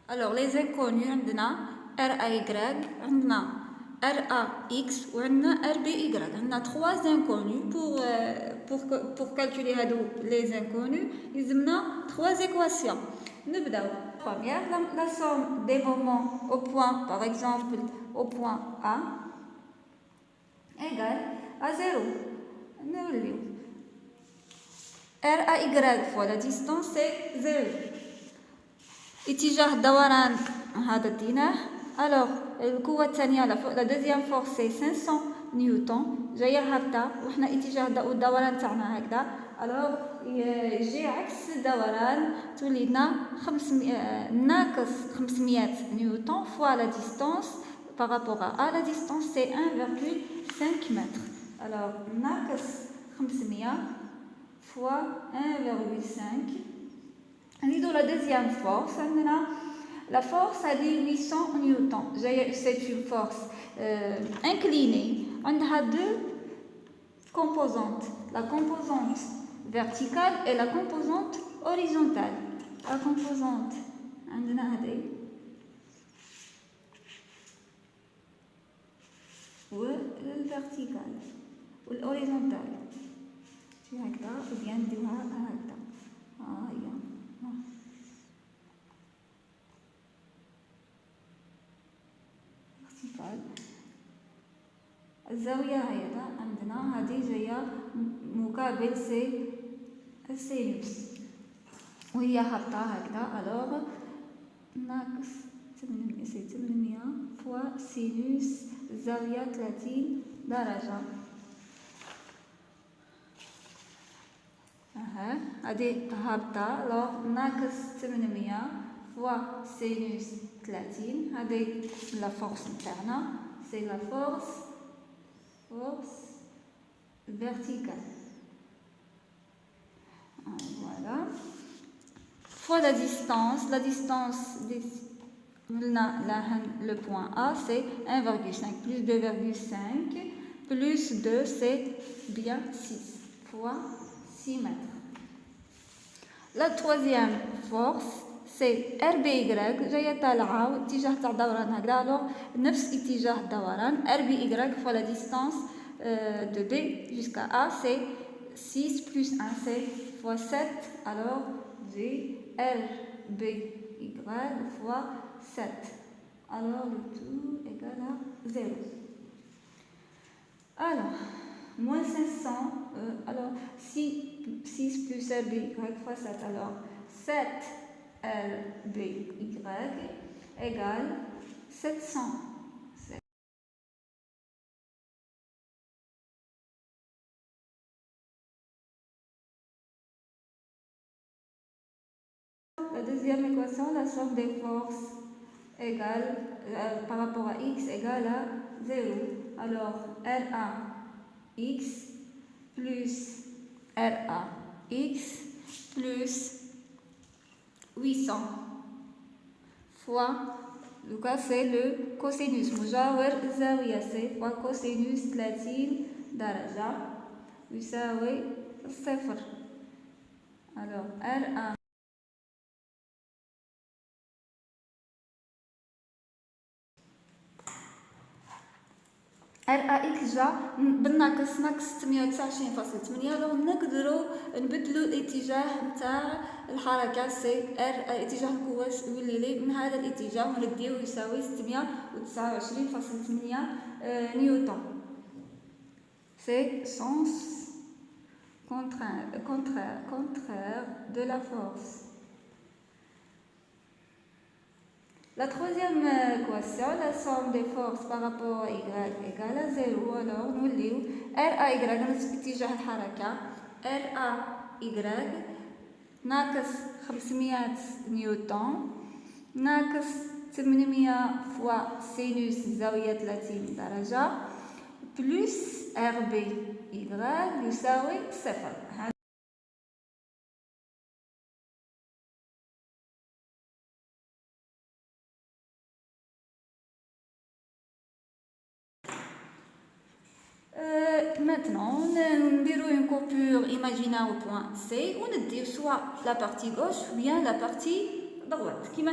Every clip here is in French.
Alors, les inconnus, on a RAY, on a RAX ou on a RBY. On a trois inconnus. Pour calculer les inconnus, il y a trois équations. Première, la somme des moments au point, par exemple, au point A, égale à 0. RAY fois la distance, c'est 0. اتجاه الدوران هذا اديناه. الوغ القوة الثانية لا دوزيام فورس سي 500 نيوتن جاية هابطة وحنا اتجاه الدوران تاعنا هكذا. الوغ يجي عكس الدوران تولي لنا 500 ناقص 500 نيوتن فوا لا ديستانس بارابور ا لا ديستانس سي 1,5 متر. الوغ ناقص 500 فوا 1,5. Dans la deuxième force, la force a dit 800 newtons. C'est une force inclinée. On a deux composantes, la composante verticale et la composante horizontale. La composante verticale ou l'horizontale. Tu as ou bien tu as الزاوية هيدا عندنا هذه جاية مقابل السينوس وهي هابطة هكذا. الوغ ناقص 800 فوا سينوس الزاوية 30 درجة. هذه هابطة. الوغ ناقص 800 فوا سينوس 30. هذه لا فورس نتاعنا سي لا force verticale. Voilà. Fois la distance le point A c'est 1,5 plus 2,5 plus 2 c'est bien 6 fois 6 mètres. La troisième force c'est RBY جاية طالعة واتجاه تاع الدوران هكذا. الوغ نفس اتجاه الدوران RBY fois la distance de B jusqu'à A c'est 6 plus 1 c'est fois 7. Alors j'ai RBY fois 7. Alors le tout égale à 0. Alors moins 500. Alors 6 plus RBY fois 7. Alors 7 RBY égale 700. La deuxième équation, la somme des forces égale, par rapport à x égale à 0. Alors RAX plus RAX plus 800 fois c'est le cosinus مجاور الزاوية c fois cosinus 30 درجة يساوي 0. alors RAX جا بالناقص ناقص 629.8. لو نقدروا نبدلوا الاتجاه نتاع الحركه سي ار اتجاه القوه يولي لي من هذا الاتجاه ونديو يساوي 629.8 نيوتن. C'est sens contraire de la force. La troisième équation, la somme des forces par rapport à y égale à 0. Alors nous lisons RAY نفس اتجاه الحركة RAY ناقص 500 نيوتن ناقص 800 فوا سينوس الزاوية 30 درجة بلس RBY يساوي 0. Maintenant, nous verrons une coupure imaginaire au point C. On dit soit la partie gauche ou bien la partie droite, qui m'a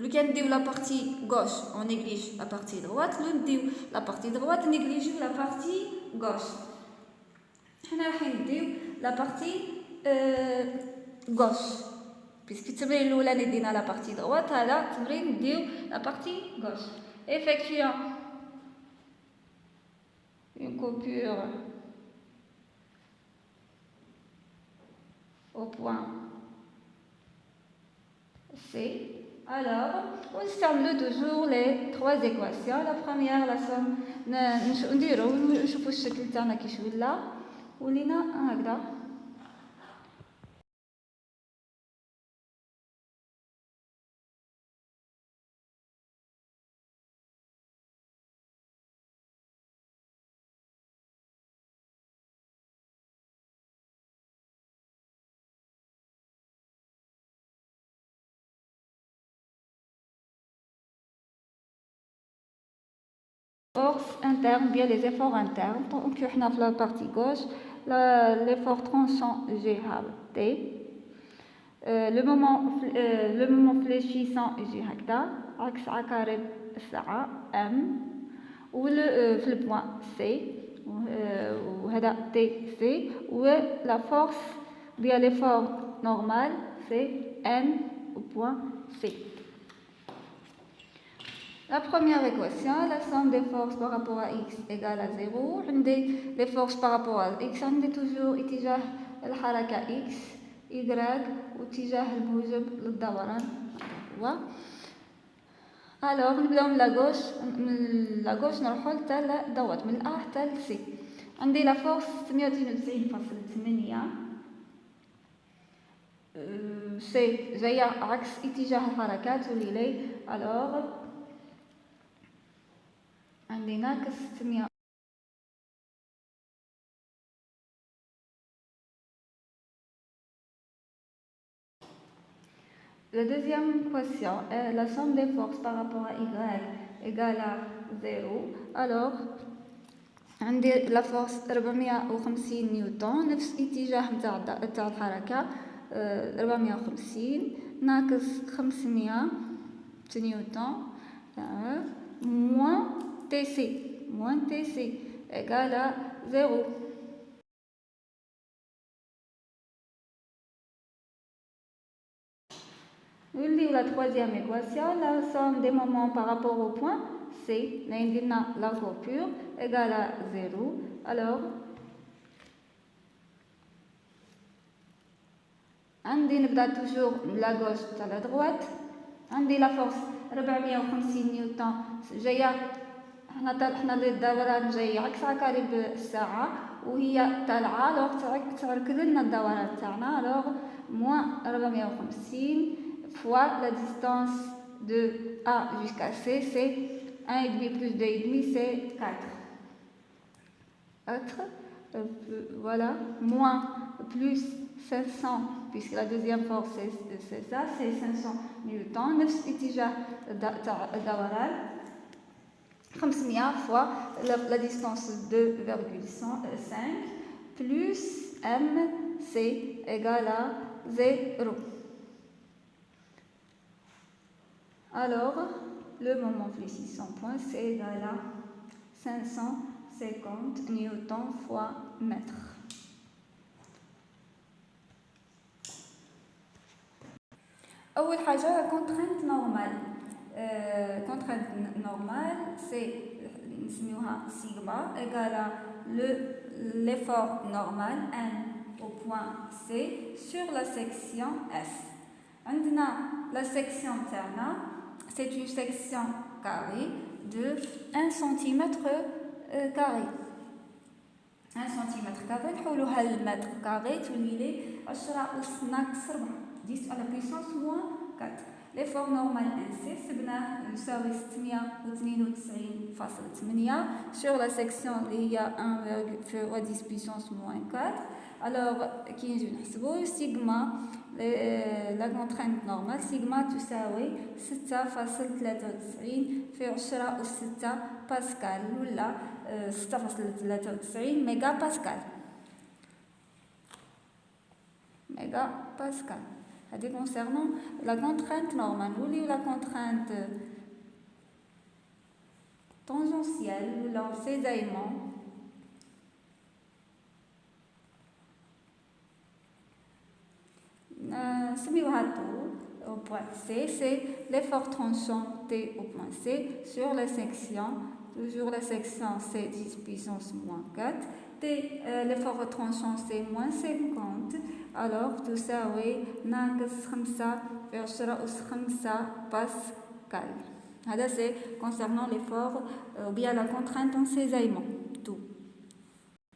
Le can dit la partie gauche, on néglige la partie droite. Le dit la partie droite, on néglige la partie gauche. On a la partie gauche. Puisque tu veux l'oula la partie droite, alors tu veux la partie gauche. Effectuons une coupure au point C. Alors, on utilise toujours les trois équations. La première, la somme, نديرو نشوفوا الشكل تاعنا كيش ولا ولينا هكذا. Force interne, bien les efforts internes. Donc, on a la partie gauche, l'effort tranchant G T. Le moment fléchissant G هكذا عكس عقارب الساعة M في le point C وهذا TC la force bien l'effort normal c'est N au point C. La première équation, la somme des forces par rapport à x égale à 0. Les forces par rapport à x, on a toujours اتجاه الحركة x, y واتجاه الموجب للدوران. Alors, نبداو من la gauche نروحو حتى لدوت من A حتى ل C. عندي لا فورس 692.8 سي جاية عكس اتجاه الحركات واللي لي. alors عندي ناقص 600. La deuxième équation est la somme des forces par rapport à y égale à 0. Alors, عندي la force 450 نيوتن نفس اتجاه نتاع الحركة 450 ناقص 500 نيوتن moins TC égale à 0. La troisième équation, la somme des moments par rapport au point C, la coupure égale à 0. Alors, عندي نبدأ toujours de la gauche à la droite. عندي la force 450 نيوتن جاية حنا الدوران جاي عكس عقارب الساعة وهي طالعة لوغ تعركل لنا الدوران تاعنا لوغ موان 450 fois la distance de A jusqu'à C, c'est 1,5 plus 2,5, c'est 4. Voilà, moins plus 500, puisque la deuxième force c'est ça, c'est 500 newtons, نفس اتجاه الدوران 500 fois la distance de 2,5 plus M, c'est égal à 0. Alors, le moment fléchissant point, c'est égal à 550 newtons fois mètre. أول حاجة la contrainte normale. Contrainte normale, c'est نسميوها sigma égale à l'effort normal N au point C sur la section S. عندنا la section تاعنا c'est une section carrée de 1 cm carré. 1 cm carré نحولوها للمتر كاري تولي لي 10 أس ناقص 4 10 على puissance moins 4. L'effort normal NC سبناه يساوي 692.8 sur la section اللي هي 1 fois 10 puissance moins 4. Alors كي نجيو نحسبو سيغما لا كونترينت نورمال سيغما تساوي 6.93 في 10 أس 6 باسكال ولا 6.93 ميغا باسكال. Concernant la contrainte normale ou la contrainte tangentielle ou l'ensaisonnement, au point C, c'est l'effort tranchant T au point C sur la section, toujours la section C 10 puissance moins 4, T, l'effort tranchant c'est moins 50, alors tout ça, oui, ناقص 5 في 10 أس 5 Pascal. C'est concernant l'effort ou bien la contrainte en cisaillement.